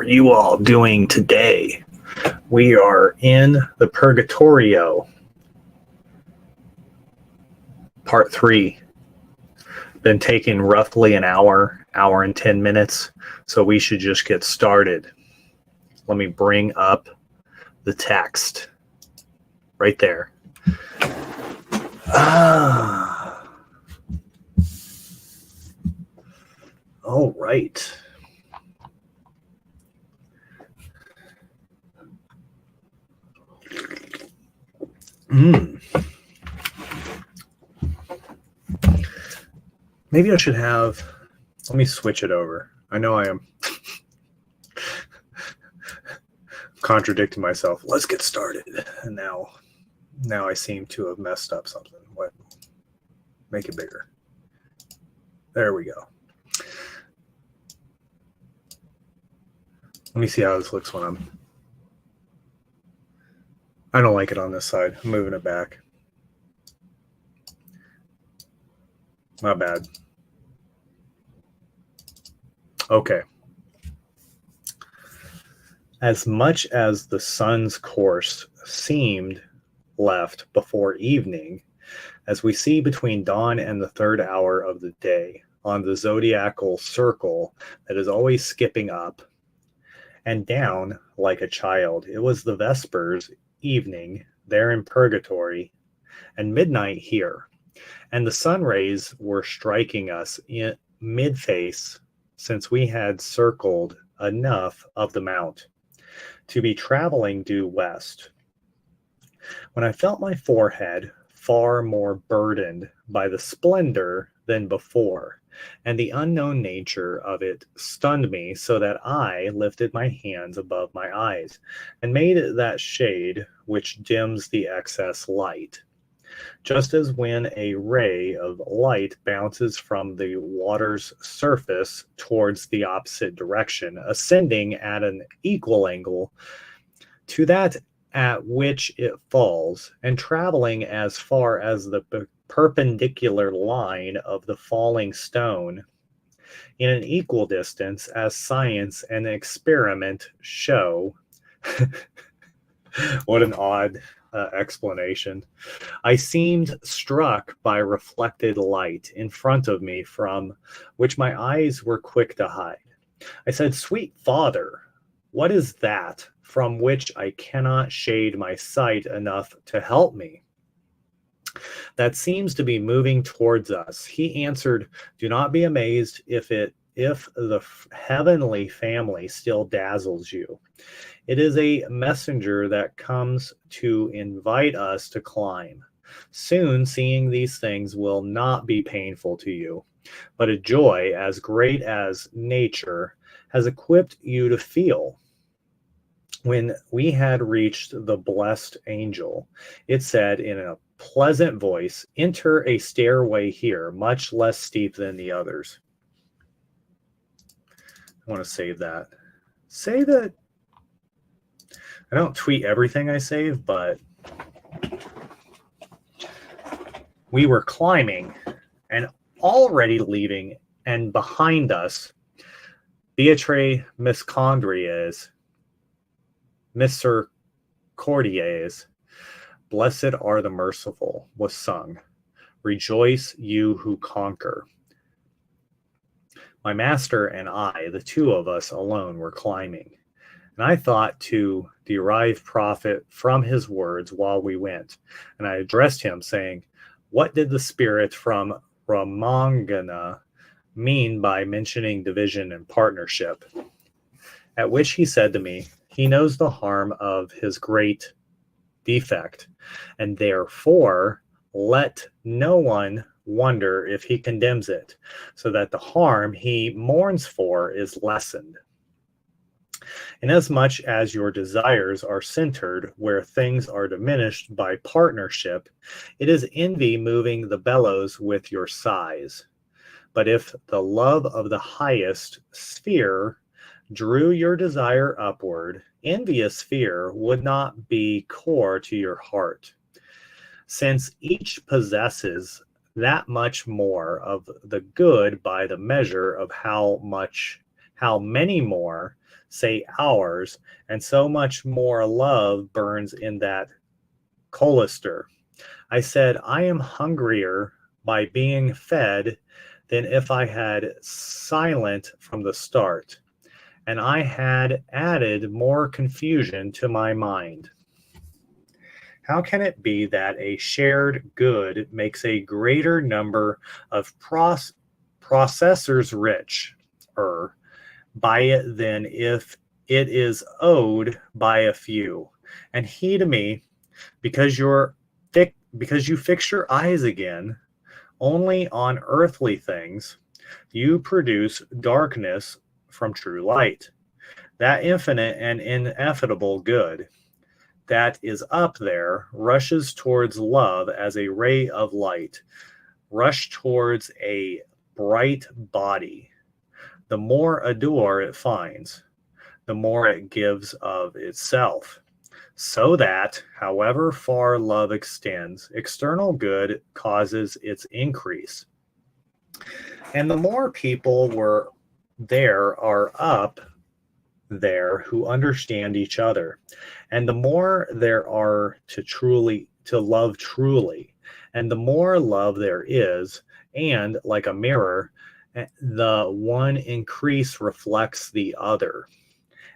are you all doing today? We are in the Purgatorio, part 3. Been taking roughly an hour and 10 minutes, so we should just get started. Let me bring up the text right there. All right. Maybe I should have, let me switch it over. I know I am contradicting myself. Let's get started. And now I seem to have messed up something. What? Make it bigger. There we go. Let me see how this looks when I don't like it on this side. I'm moving it back. Not bad. Okay. As much as the sun's course seemed left before evening, as we see between dawn and the third hour of the day on the zodiacal circle that is always skipping up and down like a child, it was the Vespers evening there in Purgatory and midnight here, and the sun rays were striking us in mid-face since we had circled enough of the mount to be traveling due west. When I felt my forehead far more burdened by the splendor than before, and the unknown nature of it stunned me so that I lifted my hands above my eyes and made that shade which dims the excess light. Just as when a ray of light bounces from the water's surface towards the opposite direction, ascending at an equal angle to that at which it falls, and traveling as far as the perpendicular line of the falling stone in an equal distance as science and experiment show. What an odd explanation. I seemed struck by reflected light in front of me, from which my eyes were quick to hide. I said, "Sweet Father, what is that from which I cannot shade my sight enough to help me? That seems to be moving towards us." He answered, "Do not be amazed if the heavenly family still dazzles you. It is a messenger that comes to invite us to climb. Soon seeing these things will not be painful to you, but a joy as great as nature has equipped you to feel." When we had reached the blessed angel, it said in a pleasant voice, "Enter a stairway here, much less steep than the others." I want to save that. Say that. I don't tweet everything I save, but we were climbing and already leaving, and behind us, Beatrice Miscondries, Misericordias, "Blessed are the merciful," was sung. "Rejoice, you who conquer." My master and I, the two of us alone, were climbing, and I thought to derive profit from his words while we went, and I addressed him, saying, "What did the spirit from Romangana mean by mentioning division and partnership?" At which he said to me, "He knows the harm of his great defect, and therefore let no one wonder if he condemns it, so that the harm he mourns for is lessened. Inasmuch as your desires are centered where things are diminished by partnership, it is envy moving the bellows with your sighs. But if the love of the highest sphere drew your desire upward, envious fear would not be core to your heart, since each possesses that much more of the good by the measure of how much how many more, say ours, and so much more love burns in that cloister. I said, I am hungrier by being fed than if I had silent from the start, and I had added more confusion to my mind. How can it be that a shared good makes a greater number of processors rich by it than if it is owed by a few? And he to me, because you fix your eyes again only on earthly things, you produce darkness from true light. That infinite and ineffable good that is up there rushes towards love as a ray of light, rush towards a bright body. The more adore it finds, the more it gives of itself. So that, however far love extends, external good causes its increase. And the more people are up there who understand each other, and the more there are to love truly, and the more love there is, and like a mirror, the one increase reflects the other.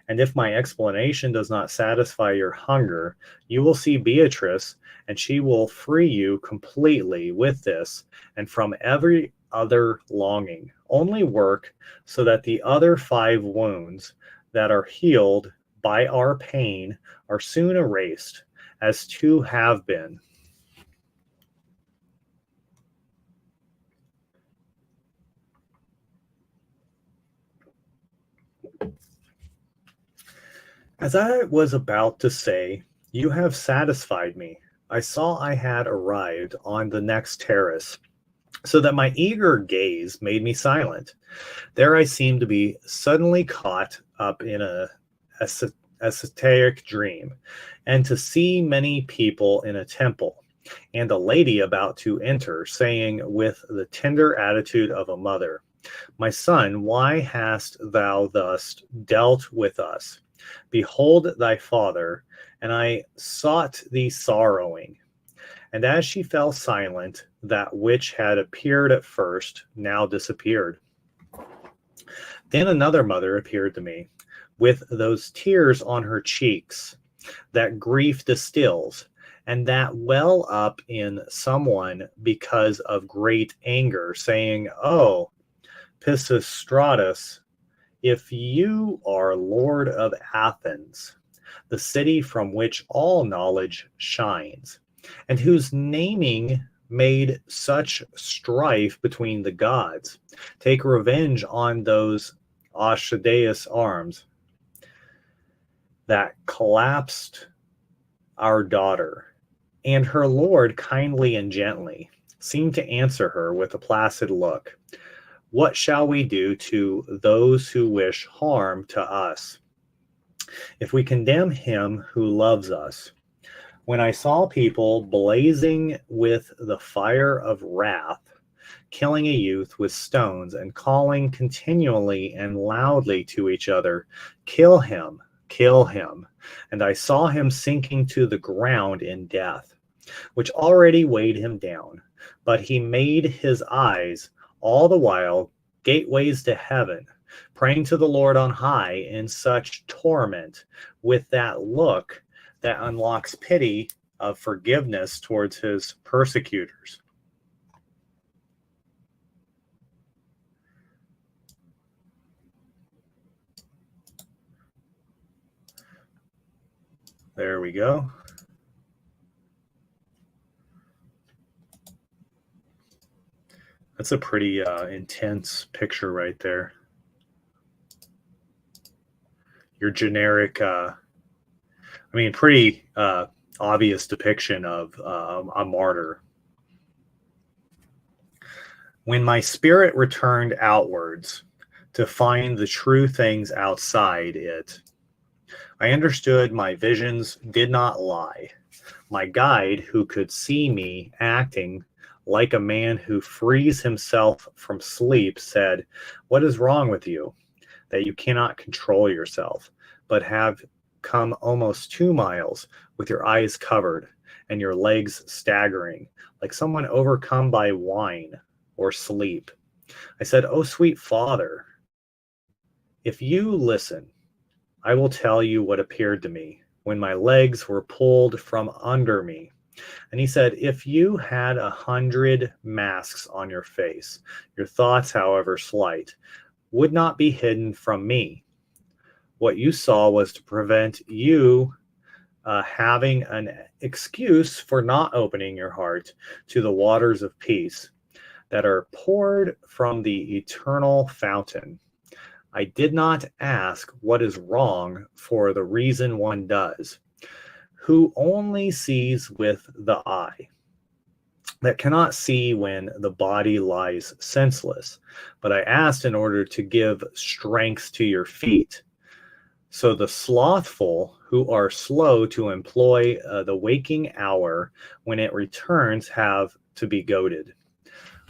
And if my explanation does not satisfy your hunger, you will see Beatrice, and she will free you completely with this and from every other longing. Only work so that the other 5 wounds that are healed by our pain are soon erased, as 2 have been. As I was about to say, you have satisfied me, I saw I had arrived on the next terrace, so that my eager gaze made me silent. There I seemed to be suddenly caught up in a esoteric dream, and to see many people in a temple, and a lady about to enter, saying with the tender attitude of a mother, My son, why hast thou thus dealt with us? Behold thy father, and I sought thee sorrowing. And as she fell silent, that which had appeared at first now disappeared. Then another mother appeared to me, with those tears on her cheeks that grief distills, and that well up in someone because of great anger, saying, Oh, Pisistratus, if you are Lord of Athens, the city from which all knowledge shines, and whose naming made such strife between the gods, take revenge on those Asmodeus arms that collapsed our daughter. And her lord, kindly and gently, seemed to answer her with a placid look. What shall we do to those who wish harm to us, if we condemn him who loves us? When I saw people blazing with the fire of wrath, killing a youth with stones, and calling continually and loudly to each other, Kill him, kill him. And I saw him sinking to the ground in death, which already weighed him down. But he made his eyes all the while gateways to heaven, praying to the Lord on high in such torment, with that look that unlocks pity of forgiveness towards his persecutors. There we go. That's a pretty intense picture right there. Your generic, pretty obvious depiction of a martyr. When my spirit returned outwards to find the true things outside it, I understood my visions did not lie. My guide, who could see me acting like a man who frees himself from sleep, said, What is wrong with you? that you cannot control yourself, but have come almost 2 miles with your eyes covered and your legs staggering, like someone overcome by wine or sleep. I said, "Oh, sweet Father, if you listen, I will tell you what appeared to me when my legs were pulled from under me." And he said, "If you had 100 masks on your face, your thoughts, however slight, would not be hidden from me. What you saw was to prevent you having an excuse for not opening your heart to the waters of peace that are poured from the eternal fountain. I did not ask what is wrong for the reason one does, who only sees with the eye, that cannot see when the body lies senseless. But I asked in order to give strength to your feet, so the slothful who are slow to employ the waking hour when it returns have to be goaded."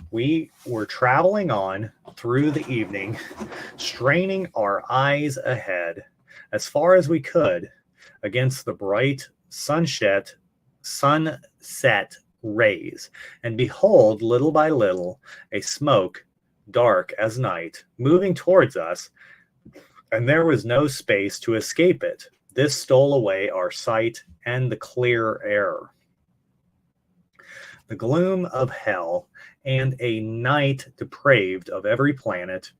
We were traveling on through the evening, straining our eyes ahead as far as we could against the bright sunset rays, and behold, little by little, a smoke, dark as night, moving towards us, and there was no space to escape it. This stole away our sight and the clear air. The gloom of hell and a night depraved of every planet,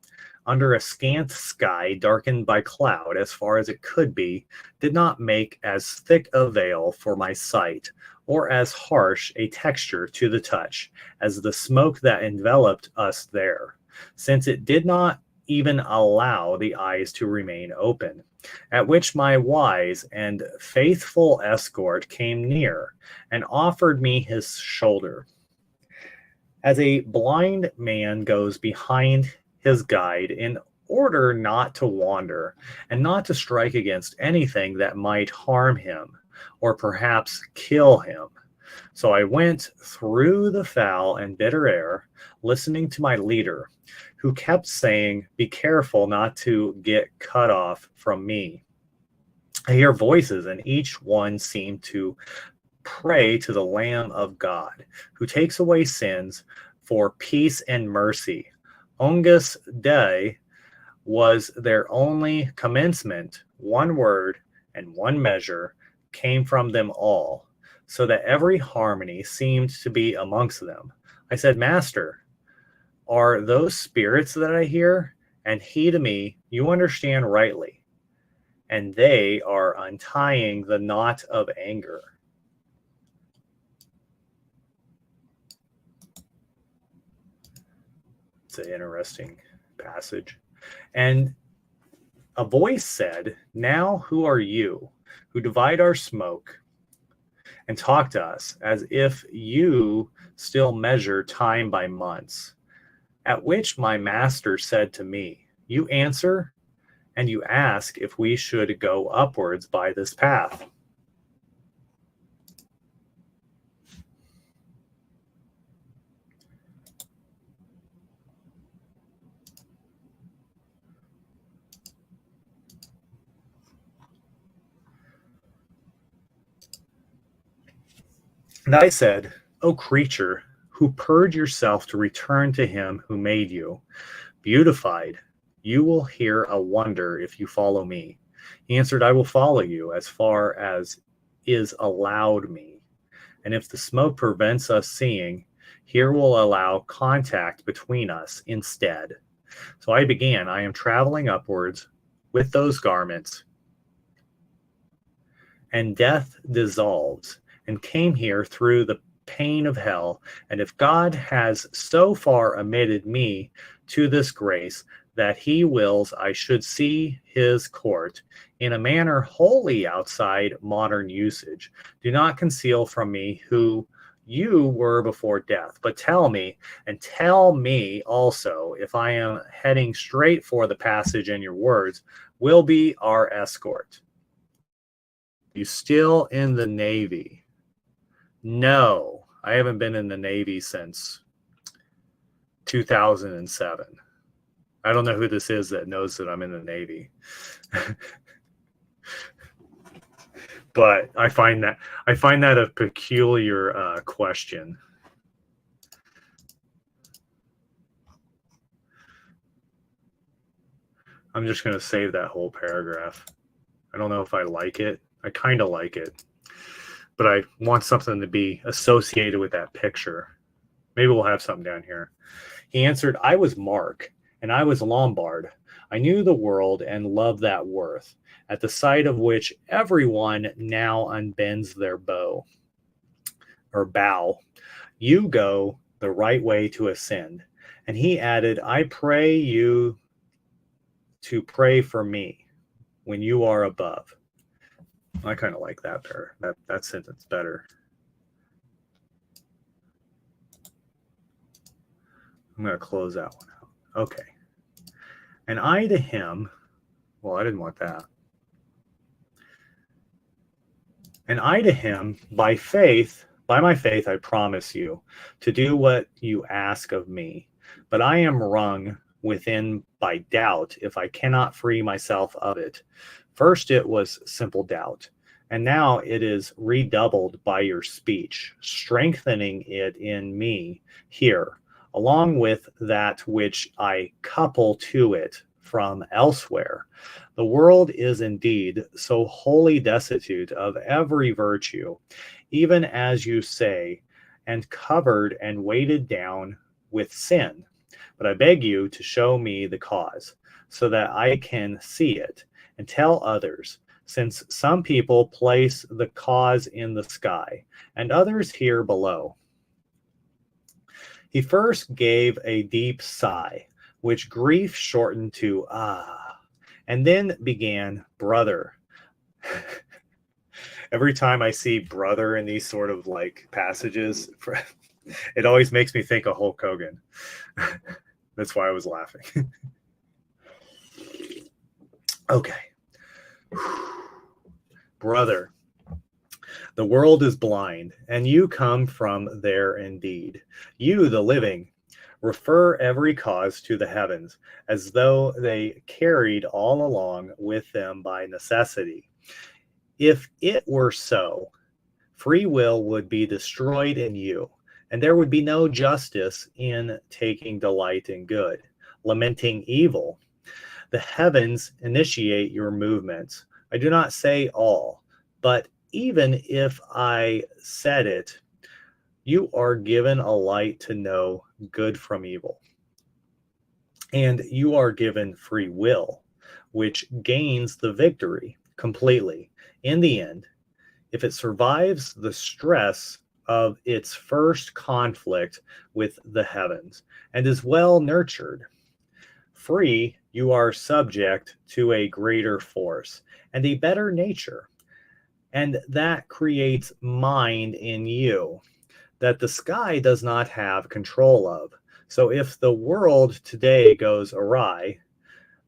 under a scant sky darkened by cloud as far as it could be, did not make as thick a veil for my sight, or as harsh a texture to the touch, as the smoke that enveloped us there, since it did not even allow the eyes to remain open. At which my wise and faithful escort came near and offered me his shoulder. As a blind man goes behind his guide in order not to wander and not to strike against anything that might harm him or perhaps kill him. So I went through the foul and bitter air, listening to my leader, who kept saying, "Be careful not to get cut off from me." I hear voices, and each one seemed to pray to the Lamb of God, who takes away sins, for peace and mercy. Ongus Dei was their only commencement. One word and one measure came from them all, so that every harmony seemed to be amongst them. I said, "Master, are those spirits that I hear?" And he to me, "You understand rightly, and they are untying the knot of anger." It's an interesting passage. And a voice said, "Now who are you who divide our smoke and talk to us as if you still measure time by months?" At which my master said to me, "You answer and you ask if we should go upwards by this path." And I said, "O creature, who purge yourself to return to him who made you, beautified, you will hear a wonder if you follow me." He answered, "I will follow you as far as is allowed me. And if the smoke prevents us seeing, here will allow contact between us instead." So I began, "I am traveling upwards with those garments, and death dissolves, and came here through the pain of hell. And if God has so far admitted me to this grace, that he wills I should see his court in a manner wholly outside modern usage, do not conceal from me who you were before death, but tell me, and tell me also, if I am heading straight for the passage in your words, will be our escort." You still in the Navy? No, I haven't been in the Navy since 2007. I don't know who this is that knows that I'm in the Navy. But I find that a peculiar question. I'm just going to save that whole paragraph. I don't know if I like it. I kind of like it, but I want something to be associated with that picture. Maybe we'll have something down here. He answered, I was Mark, and I was Lombard. I knew the world and loved that worth, at the sight of which everyone now unbends their bow or bow. You go the right way to ascend. And he added, I pray you to pray for me when you are above. I kind of like that better. That sentence better. I'm going to close that one out. Okay. And I to him, well, I didn't want that. And I to him, by my faith, I promise you to do what you ask of me. But I am wrung within by doubt if I cannot free myself of it. First it was simple doubt, and now it is redoubled by your speech, strengthening it in me here, along with that which I couple to it from elsewhere. The world is indeed so wholly destitute of every virtue, even as you say, and covered and weighted down with sin. But I beg you to show me the cause, so that I can see it and tell others, since some people place the cause in the sky, and others here below. He first gave a deep sigh, which grief shortened to ah, and then began, brother. Every time I see brother in these sort of like passages, it always makes me think of Hulk Hogan. That's why I was laughing. Okay. Brother, the world is blind, and you come from there indeed. You, the living, refer every cause to the heavens, as though they carried all along with them by necessity. If it were so, free will would be destroyed in you, and there would be no justice in taking delight in good, lamenting evil. The heavens initiate your movements. I do not say all, but even if I said it, you are given a light to know good from evil. And you are given free will, which gains the victory completely in the end, if it survives the stress of its first conflict with the heavens and is well nurtured. Free, you are subject to a greater force and a better nature, and that creates mind in you that the sky does not have control of. So if the world today goes awry,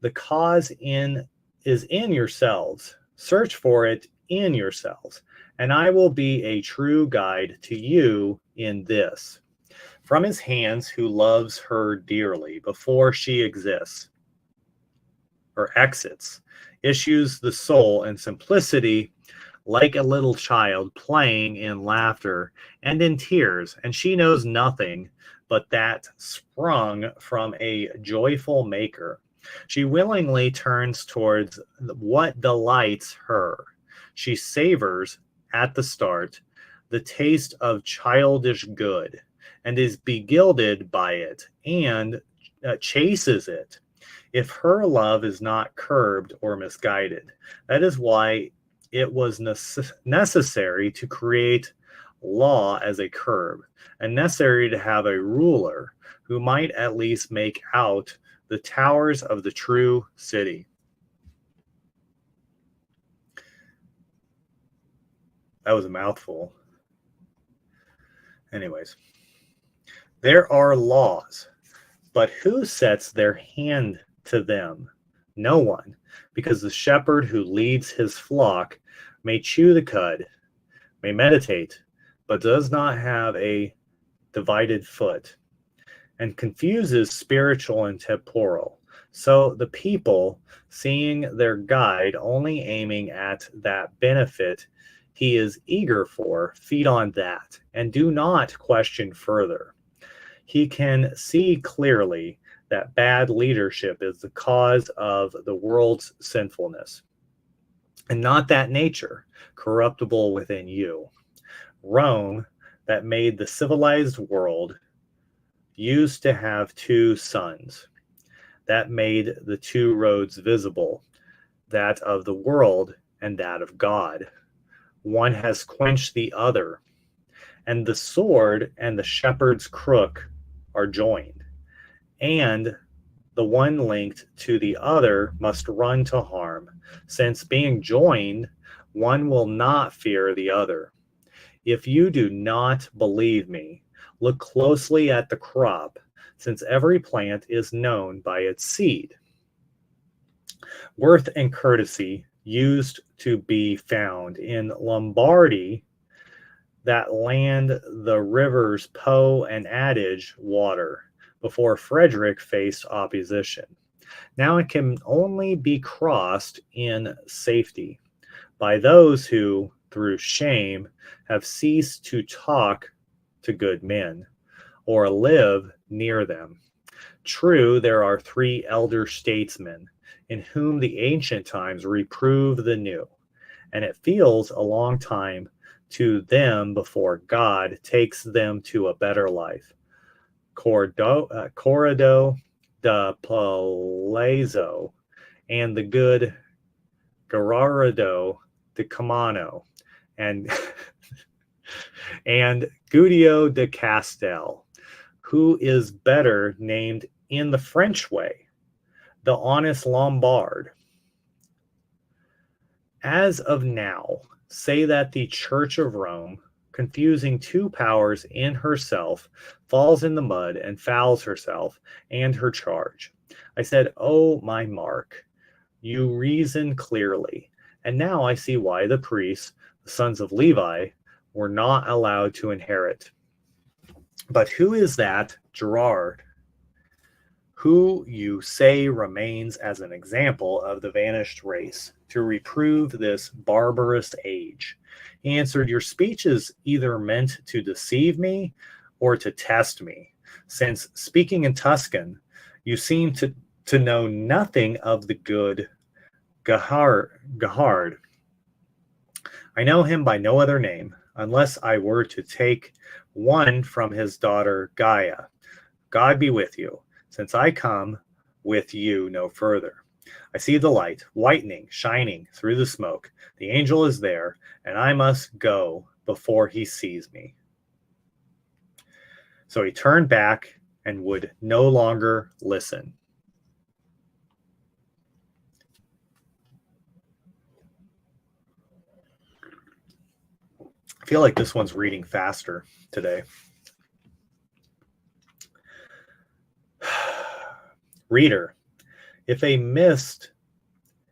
the cause is in yourselves. Search for it in yourselves, and I will be a true guide to you in this. From his hands who loves her dearly before she exists or exits, issues the soul in simplicity like a little child playing in laughter and in tears, and she knows nothing but that sprung from a joyful maker. She willingly turns towards what delights her. She savors at the start the taste of childish good and is begilded by it and chases it if her love is not curbed or misguided. That is why it was necessary to create law as a curb, and necessary to have a ruler who might at least make out the towers of the true city. That was a mouthful. Anyways, there are laws, but who sets their hand to them? No one, because the shepherd who leads his flock may chew the cud, may meditate, but does not have a divided foot, and confuses spiritual and temporal. So the people, seeing their guide only aiming at that benefit he is eager for, feed on that and do not question further. He can see clearly that bad leadership is the cause of the world's sinfulness, and not that nature, corruptible within you. Rome, that made the civilized world, used to have two suns. That made the two roads visible, that of the world and that of God. One has quenched the other, and the sword and the shepherd's crook are joined, and the one linked to the other must run to harm, since being joined, one will not fear the other. If you do not believe me, look closely at the crop, since every plant is known by its seed. Worth and courtesy used to be found in Lombardy, that land the rivers Po and Adige water, before Frederick faced opposition. Now it can only be crossed in safety by those who, through shame, have ceased to talk to good men or live near them. True, there are three elder statesmen in whom the ancient times reprove the new, and it feels a long time to them before God takes them to a better life. Corrado de Palazzo and the good Gerardo de Camano and and Guido de Castel, who is better named in the French way, the honest Lombard. As of now, say that the Church of Rome, confusing two powers in herself, falls in the mud and fouls herself and her charge. I said, oh, my Mark, you reason clearly, and now I see why the priests, the sons of Levi, were not allowed to inherit. But who is that Gerard, who you say remains as an example of the vanished race, to reprove this barbarous age? He answered, your speech is either meant to deceive me or to test me, since, speaking in Tuscan, you seem to know nothing of the good Gahard. I know him by no other name, unless I were to take one from his daughter Gaia. God be with you, since I come with you no further. I see the light, whitening, shining through the smoke. The angel is there, and I must go before he sees me. So he turned back and would no longer listen. I feel like this one's reading faster today. Reader, if a mist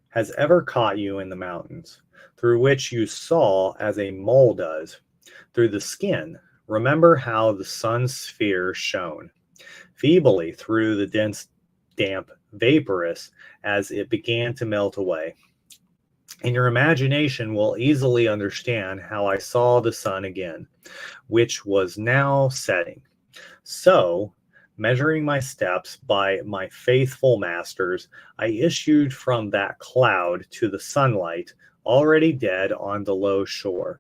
has ever caught you in the mountains, through which you saw as a mole does through the skin, remember how the sun's sphere shone feebly through the dense, damp, vaporous as it began to melt away. And your imagination will easily understand how I saw the sun again, which was now setting. So, measuring my steps by my faithful masters, I issued from that cloud to the sunlight, already dead on the low shore.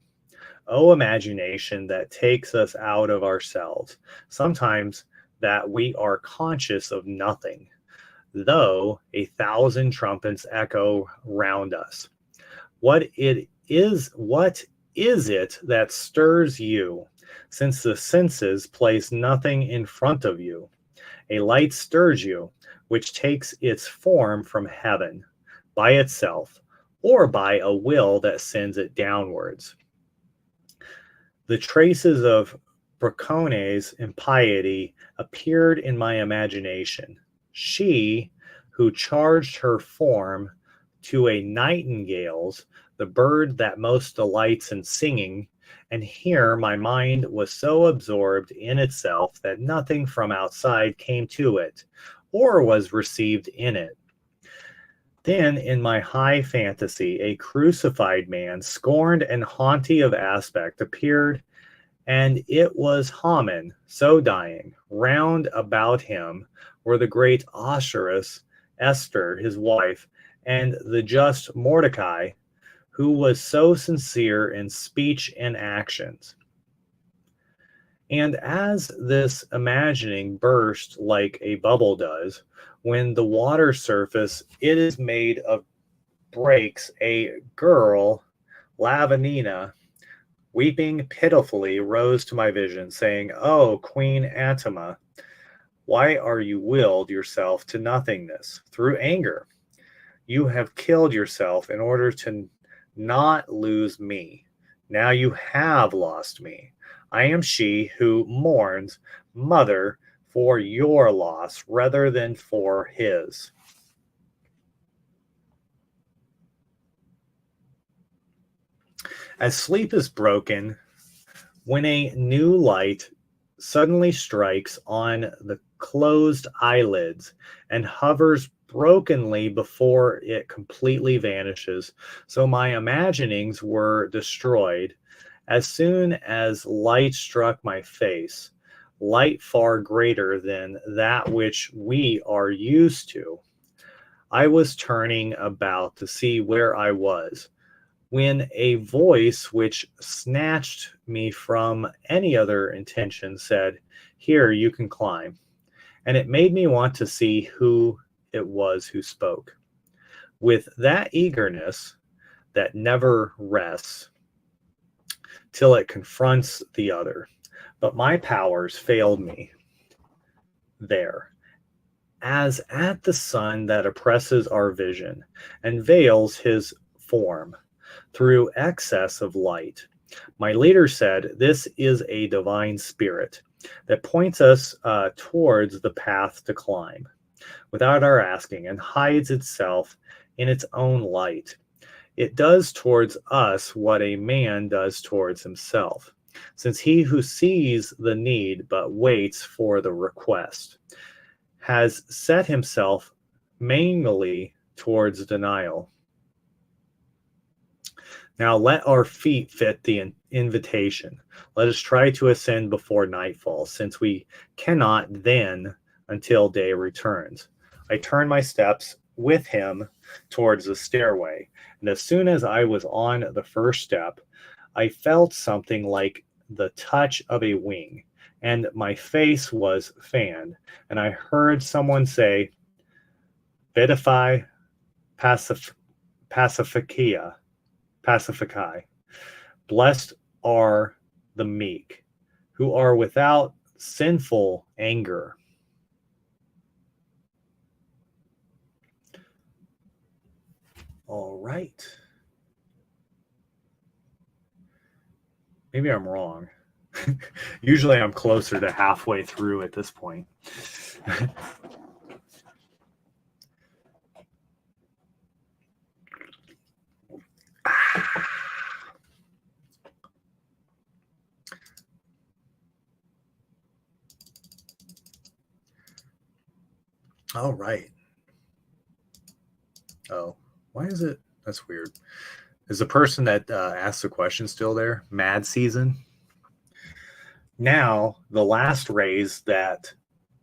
O imagination that takes us out of ourselves, sometimes that we are conscious of nothing, though 1,000 trumpets echo round us. What is it that stirs you, since the senses place nothing in front of you? A light stirs you, which takes its form from heaven, by itself, or by a will that sends it downwards. The traces of Bracone's impiety appeared in my imagination. She, who charged her form to a nightingale's, the bird that most delights in singing, and here my mind was so absorbed in itself that nothing from outside came to it, or was received in it. Then, in my high fantasy, a crucified man, scorned and haughty of aspect, appeared, and it was Haman, so dying. Round about him were the great Ahasuerus, Esther, his wife, and the just Mordecai, who was so sincere in speech and actions. And as this imagining burst like a bubble does, when the water surface it is made of breaks, a girl, Lavinina, weeping pitifully, rose to my vision, saying, "O Queen Atama, why are you willed yourself to nothingness through anger? You have killed yourself in order to not lose me. Now you have lost me. I am she who mourns, mother, for your loss rather than for his." As sleep is broken, when a new light suddenly strikes on the closed eyelids and hovers brokenly before it completely vanishes, so my imaginings were destroyed as soon as light struck my face, light far greater than that which we are used to. I was turning about to see where I was, when a voice which snatched me from any other intention said, "Here you can climb." And it made me want to see who it was who spoke. With that eagerness that never rests till it confronts the other. But my powers failed me there, as at the sun that oppresses our vision and veils his form through excess of light. My leader said, "This is a divine spirit that points us towards the path to climb without our asking and hides itself in its own light. It does towards us what a man does towards himself, since he who sees the need but waits for the request has set himself mainly towards denial. Now let our feet fit the invitation. Let us try to ascend before nightfall, since we cannot then until day returns." I turned my steps with him towards the stairway, and as soon as I was on the first step, I felt something like the touch of a wing, and my face was fanned, and I heard someone say, "Beatify pacificia. Pacifici. Blessed are the meek, who are without sinful anger." All right. Maybe I'm wrong. Usually I'm closer to halfway through at this point. All right. Oh, why is it? That's weird. Is the person that asked the question still there? Mad Season? Now, the last rays that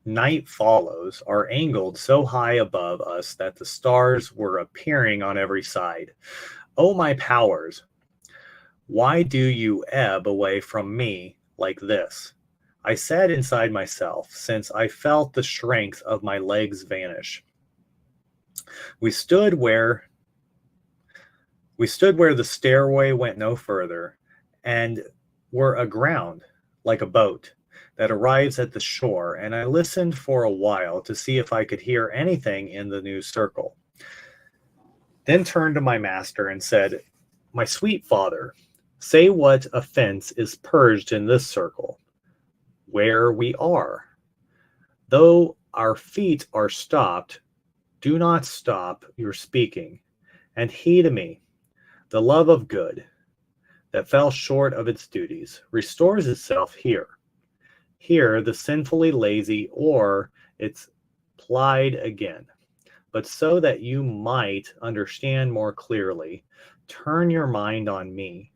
night follows are angled so high above us that the stars were appearing on every side. Oh, my powers, why do you ebb away from me like this? I said inside myself, since I felt the strength of my legs vanish. We stood where the stairway went no further, and were aground like a boat that arrives at the shore, and I listened for a while to see if I could hear anything in the new circle. Then turned to my master and said, "My sweet father, say what offense is purged in this circle, where we are. Though our feet are stopped, do not stop your speaking, and heed me. The love of good that fell short of its duties restores itself here. Here, the sinfully lazy or its plied again. But so that you might understand more clearly, turn your mind on me,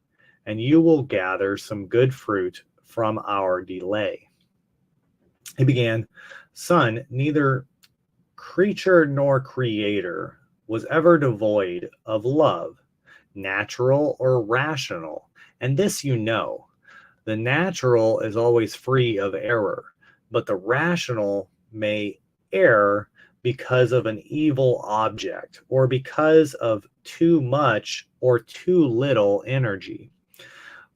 and you will gather some good fruit from our delay. He began, Son, neither creature nor creator was ever devoid of love, natural or rational, and this you know. The natural is always free of error, but the rational may err because of an evil object or because of too much or too little energy.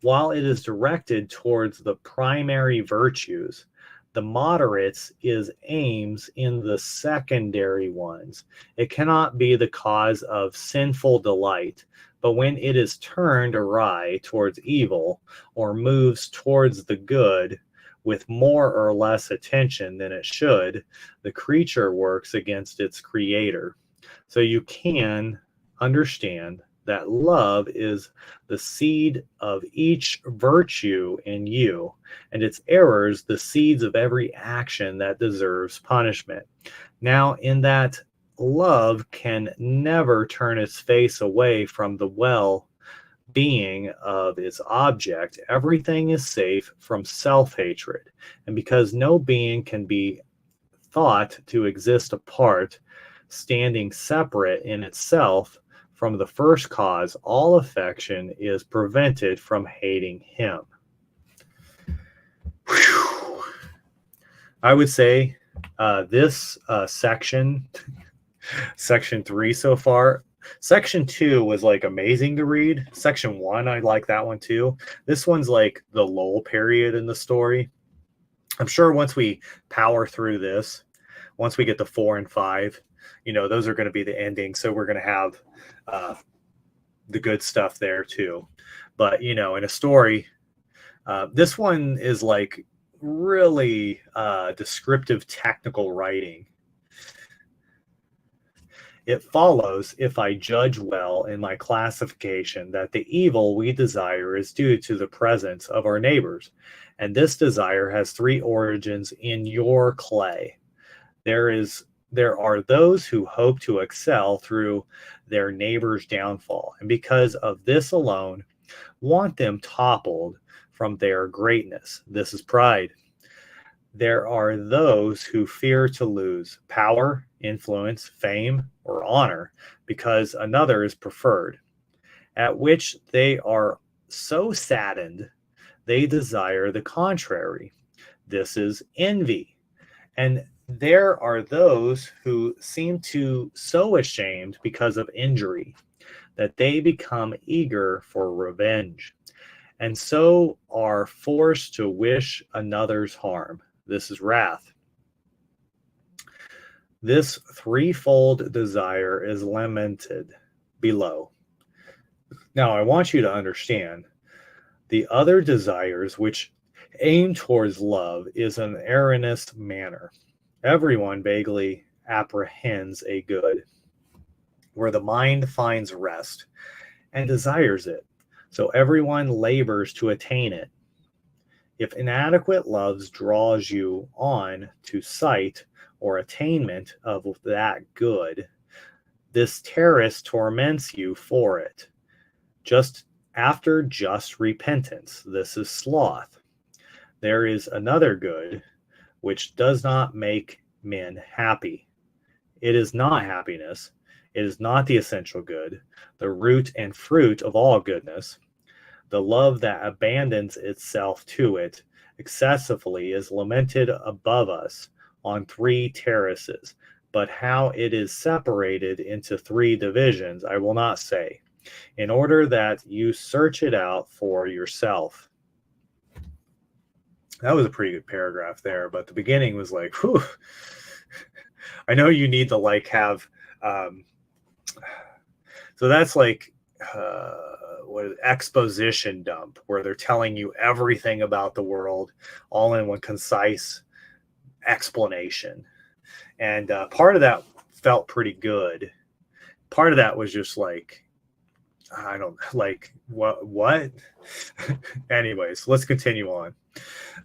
While it is directed towards the primary virtues, the moderates is aims in the secondary ones. It cannot be the cause of sinful delight, but when it is turned awry towards evil or moves towards the good with more or less attention than it should, the creature works against its creator. So you can understand that love is the seed of each virtue in you, and its errors the seeds of every action that deserves punishment. Now, in that love can never turn its face away from the well being of its object, everything is safe from self-hatred. And because no being can be thought to exist apart, standing separate in itself from the first cause, all affection is prevented from hating him. Whew. I would say this section, section 3 so far, section 2 was like amazing to read. Section 1, I like that one too. This one's like the lull period in the story. I'm sure once we power through this, once we get to 4 and 5, those are going to be the ending. So we're going to have the good stuff there too. But, in a story, this one is like really descriptive technical writing. It follows, if I judge well in my classification, that the evil we desire is due to the presence of our neighbors. And this desire has 3 origins in your clay. There are those who hope to excel through their neighbor's downfall, and because of this alone, want them toppled from their greatness. This is pride. There are those who fear to lose power, influence, fame, or honor because another is preferred, at which they are so saddened they desire the contrary. This is envy. And there are those who seem to so ashamed because of injury that they become eager for revenge, and so are forced to wish another's harm. This is wrath. This threefold desire is lamented below. Now, I want you to understand the other desires which aim towards love is an erroneous manner. Everyone vaguely apprehends a good, where the mind finds rest and desires it. So everyone labors to attain it. If inadequate loves draws you on to sight or attainment of that good, this terrorist torments you for it. Just after just repentance, this is sloth. There is another good which does not make men happy. It is not happiness. It is not the essential good, the root and fruit of all goodness. The love that abandons itself to it excessively is lamented above us on 3 terraces, but how it is separated into 3 divisions I will not say, in order that you search it out for yourself. That was a pretty good paragraph there, but the beginning was like, whew. I know you need to have so that's like what exposition dump, where they're telling you everything about the world all in one concise explanation. And part of that felt pretty good. Part of that was just like, I don't what anyways, let's continue on.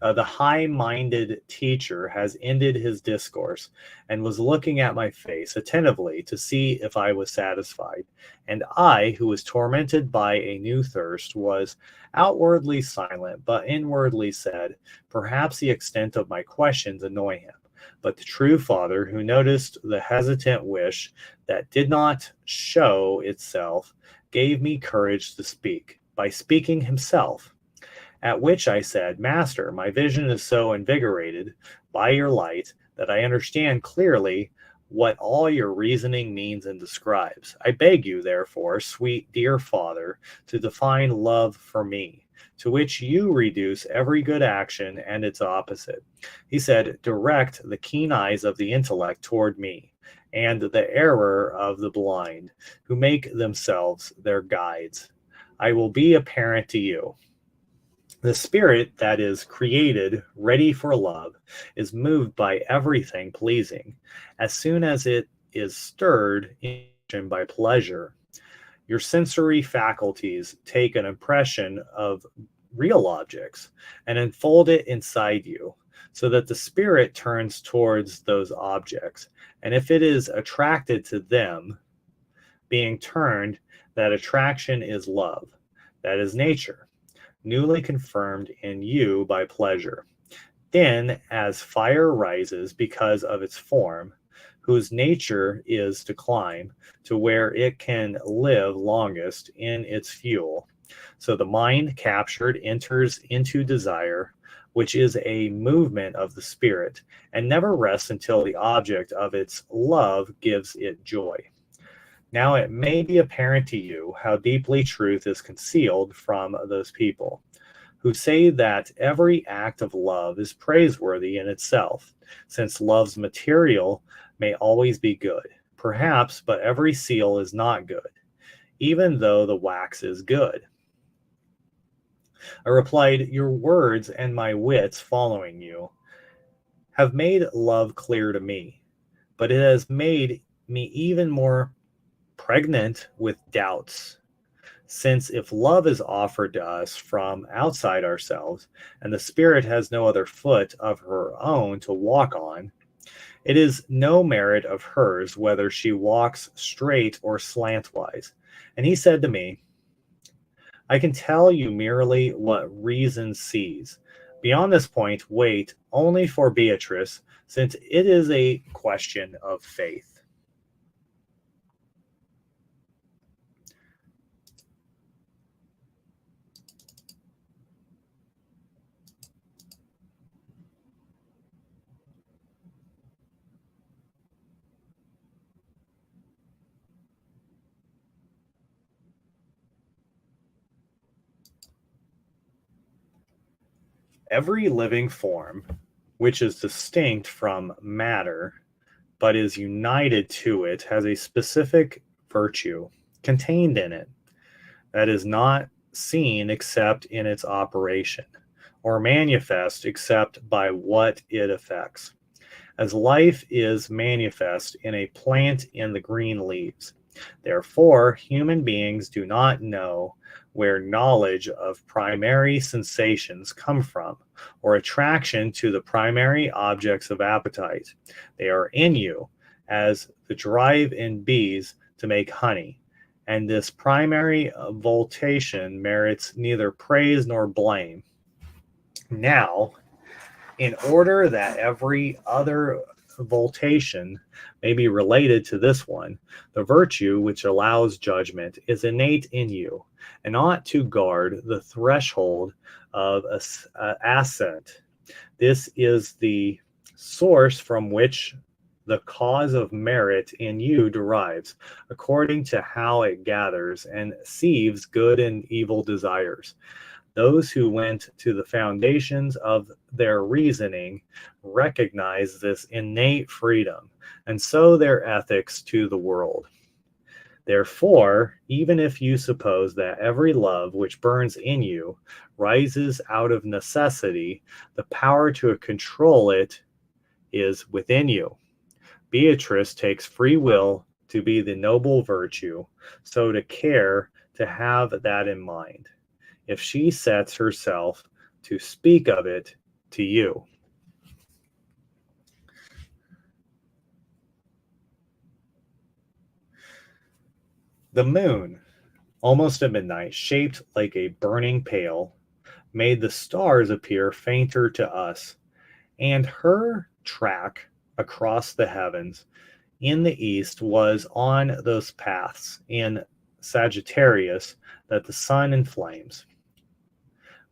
The high minded teacher has ended his discourse and was looking at my face attentively to see if I was satisfied. And I, who was tormented by a new thirst, was outwardly silent, but inwardly said, perhaps the extent of my questions annoy him. But the true father, who noticed the hesitant wish that did not show itself, gave me courage to speak by speaking himself. At which I said, Master, my vision is so invigorated by your light that I understand clearly what all your reasoning means and describes. I beg you, therefore, sweet dear Father, to define love for me, to which you reduce every good action and its opposite. He said, direct the keen eyes of the intellect toward me, and the error of the blind, who make themselves their guides. I will be apparent to you. The spirit that is created, ready for love, is moved by everything pleasing. As soon as it is stirred in by pleasure, your sensory faculties take an impression of real objects and unfold it inside you, so that the spirit turns towards those objects. And if it is attracted to them, being turned, that attraction is love. That is nature, newly confirmed in you by pleasure. Then, as fire rises because of its form, whose nature is to climb to where it can live longest in its fuel, so the mind captured enters into desire, which is a movement of the spirit, and never rests until the object of its love gives it joy. Now it may be apparent to you how deeply truth is concealed from those people who say that every act of love is praiseworthy in itself, since love's material may always be good. Perhaps, but every seal is not good, even though the wax is good. I replied, your words and my wits following you have made love clear to me, but it has made me even more pregnant with doubts. Since if love is offered to us from outside ourselves, and the spirit has no other foot of her own to walk on, it is no merit of hers whether she walks straight or slantwise. And he said to me, I can tell you merely what reason sees. Beyond this point, wait only for Beatrice, since it is a question of faith. Every living form, which is distinct from matter, but is united to it, has a specific virtue contained in it that is not seen except in its operation, or manifest except by what it affects. As life is manifest in a plant in the green leaves. Therefore, human beings do not know where knowledge of primary sensations come from, or attraction to the primary objects of appetite. They are in you, as the drive in bees to make honey, and this primary voltation merits neither praise nor blame. Now, in order that every other voltation may be related to this one, the virtue which allows judgment is innate in you, and ought to guard the threshold of assent. This is the source from which the cause of merit in you derives, according to how it gathers and sieves good and evil desires. Those who went to the foundations of their reasoning recognize this innate freedom, and so their ethics to the world. Therefore, even if you suppose that every love which burns in you rises out of necessity, the power to control it is within you. Beatrice takes free will to be the noble virtue, so to care to have that in mind. If she sets herself to speak of it to you. The moon, almost at midnight, shaped like a burning pail, made the stars appear fainter to us, and her track across the heavens in the east was on those paths in Sagittarius that the sun inflames.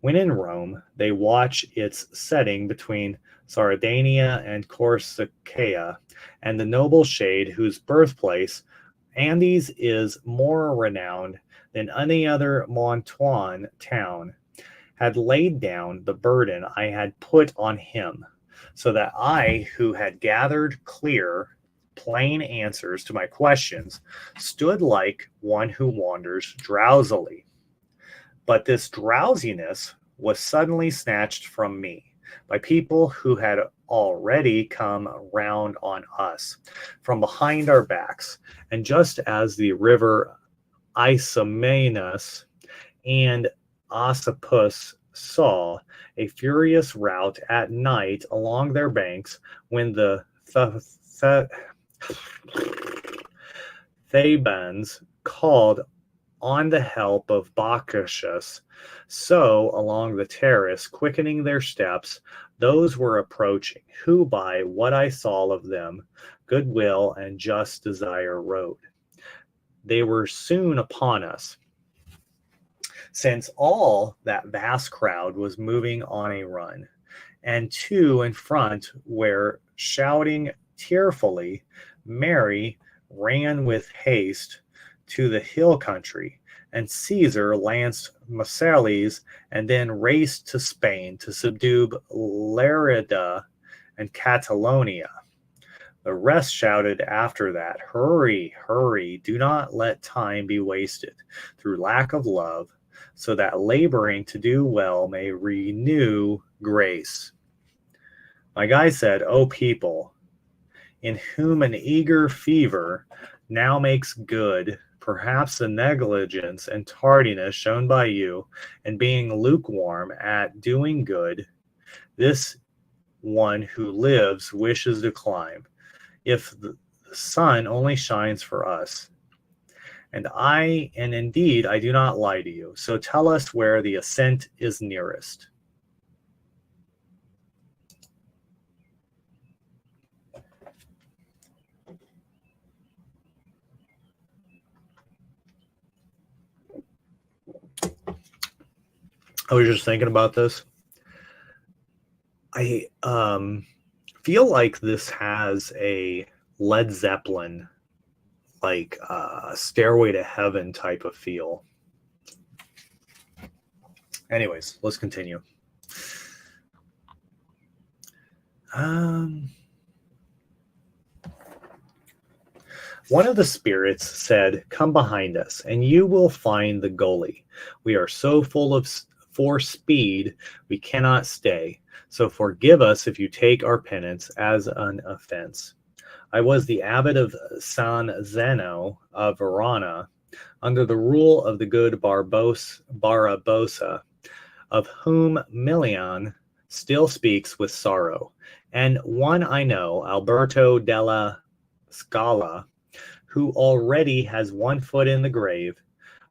When in Rome, they watch its setting between Sardinia and Corsica, and the noble shade whose birthplace Andes is more renowned than any other Montuan town, had laid down the burden I had put on him, so that I, who had gathered clear, plain answers to my questions, stood like one who wanders drowsily. But this drowsiness was suddenly snatched from me by people who had already come round on us from behind our backs. And just as the river Isamenus and Ossipus saw a furious rout at night along their banks when the Thebans called on the help of Bacchus, so along the terrace, quickening their steps, those were approaching, who by what I saw of them, goodwill and just desire rode. They were soon upon us, since all that vast crowd was moving on a run, and two in front were shouting tearfully. Mary ran with haste to the hill country, and Caesar lanced Marseilles and then raced to Spain to subdue Lerida and Catalonia. The rest shouted after that, "Hurry, hurry, do not let time be wasted through lack of love, so that laboring to do well may renew grace." My guy said, "O people, in whom an eager fever now makes good, perhaps the negligence and tardiness shown by you in being lukewarm at doing good, this one who lives wishes to climb, if the sun only shines for us. And indeed, I do not lie to you. So tell us where the ascent is nearest." I was just thinking about this. I feel like this has a Led Zeppelin, like Stairway to Heaven type of feel. Anyways, let's continue. One of the spirits said, "Come behind us, and you will find the gully. We are so full of for speed, we cannot stay. So forgive us if you take our penance as an offense." I was the abbot of San Zeno of Verona, under the rule of the good Barbosa, of whom Milian still speaks with sorrow, and one I know, Alberto della Scala, who already has one foot in the grave,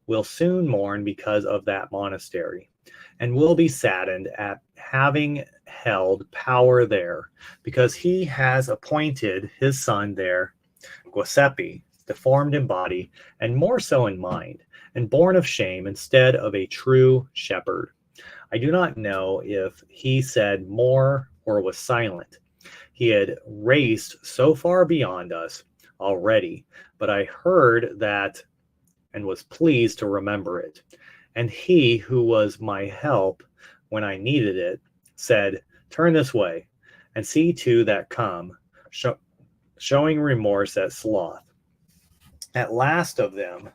will soon mourn because of that monastery, and will be saddened at having held power there, because he has appointed his son there, Giuseppe, deformed in body, and more so in mind, and born of shame instead of a true shepherd. I do not know if he said more or was silent. He had raced so far beyond us already, but I heard that and was pleased to remember it. And he who was my help when I needed it said, "Turn this way, and see to that come," showing remorse at sloth. At last of them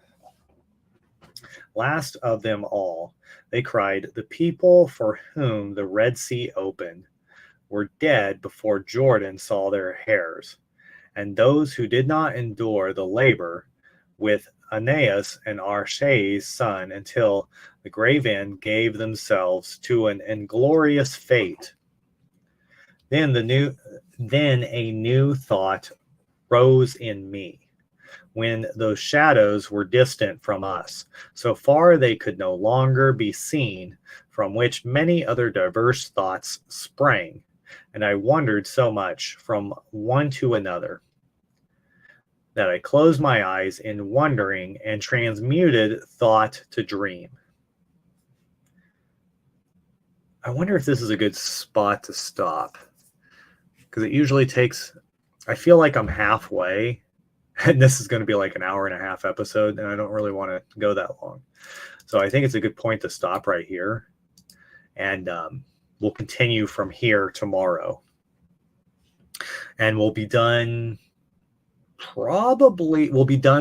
all, they cried, "The people for whom the Red Sea opened were dead before Jordan saw their hairs, and those who did not endure the labor with Aeneas and Arché's son until the grave end gave themselves to an inglorious fate. Then a new thought rose in me. When those shadows were distant from us, so far they could no longer be seen, from which many other diverse thoughts sprang, and I wandered so much from one to another that I closed my eyes in wondering and transmuted thought to dream. I wonder if this is a good spot to stop, because it usually takes, I feel like I'm halfway, and this is going to be like an hour and a half episode, and I don't really want to go that long. So I think it's a good point to stop right here, and we'll continue from here tomorrow. And we'll be done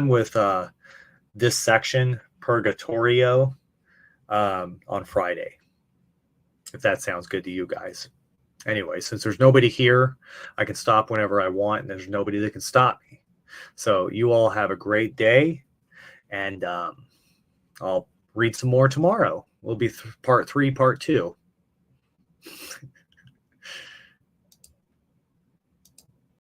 with this section, Purgatorio, on Friday, if that sounds good to you guys. Anyway, since there's nobody here, I can stop whenever I want, and there's nobody that can stop me. So you all have a great day, and I'll read some more tomorrow. We'll be part 3, part 2.